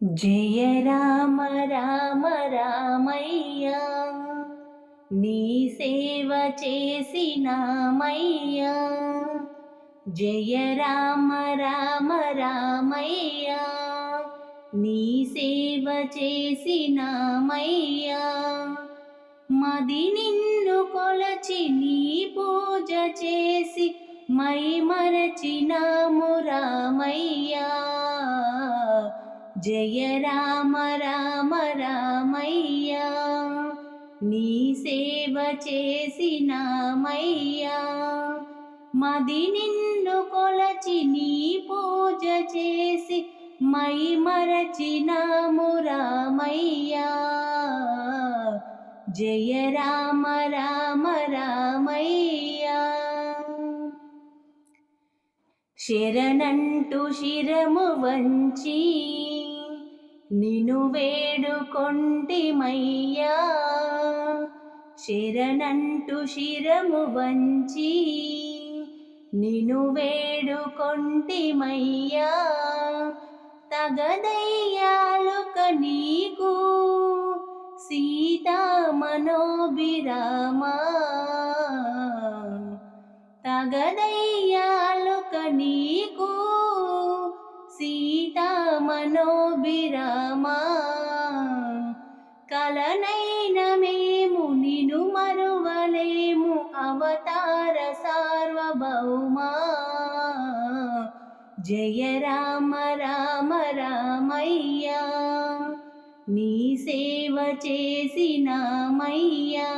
జయ రామ రామ రామయ్యా, నీ సేవ చేసినామయ్యా. జయ రామ రామ రామయ్యా, నీ సేవ చేసినామయ్యా. మది నిన్ను కొలచి నీ పూజ చేసి మై మరచినాము రామయ్యా. జయ రామ రామ రామయ్యా, నీ సేవ చేసినామయ్యా. మది నిన్ను కొలచి నీ పూజ చేసి మై మరచినాము రామయ్యా. జయ రామ రామ రామయ్యా. శరణంటూ శిరము వంచి నిన్ను వేడుకొంటిమయ్యా. శరణంటూ శిరము వంచి నిన్ను వేడుకొంటిమయ్యా. తగదయ్యాలుక నీకు సీతా మనోభిరామా. తగదయ్యాలుక నీకు సీతా మనోభిరామా. కలనైన మేము నిన్ను మరువలేము అవతార సార్వభౌమా. జయ రామ రామ రామయ్యా, నీ సేవ చేసినామయ్యా.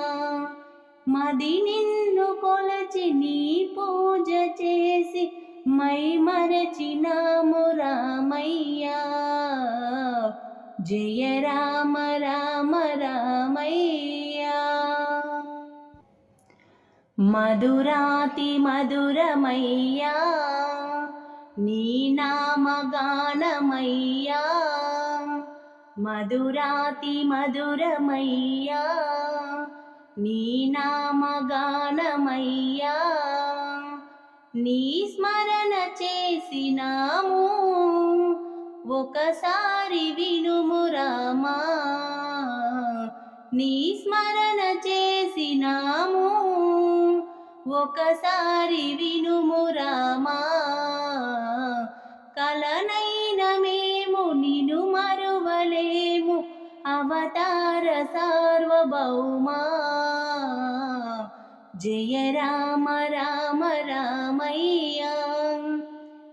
మది నిన్ను కొలచి నీ పూజ చేసి మై మరచినాము రామయ్యా. జయ రామ రామ రామయ్యా. మధురాతి మధురమయ్యా, నీ నామగానమయ్యా. మధురాతి మధురమయ్యా, నీ నామగానమయ్యా. నీ స్మరణ చేసినాము ఒకసారి వినుము రామా. నీ స్మరణ చేసినాము ఒకసారి వినుము రామా. కలనైన మేము నిన్ను మరువలేము అవతార సార్వభౌమా. జయ రామ రామ రామయ్యా,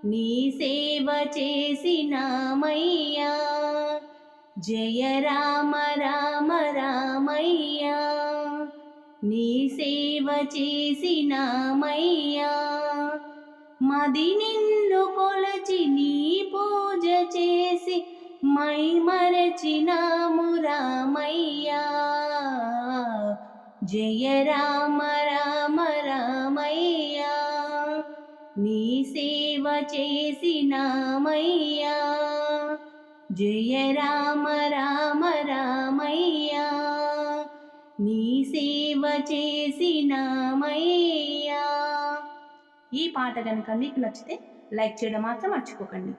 నీ సేవ చేసినామయ్యా. జయ రామ రామ రామయ్యా, నీ సేవ చేసినామయ్యా. మది నిన్ను కొలచి నీ పూజ చేసి మై మరచినాము రామయ్యా. జయ రామ రామ రామయ్యా, నీ సేవ చేసినామయ్యా. జయ రామ రామ రామయ్యా, నీ సేవ చేసినామయ్యా. ఈ పాట కనుక మీకు నచ్చితే లైక్ చేయడం మాత్రం మర్చిపోకండి.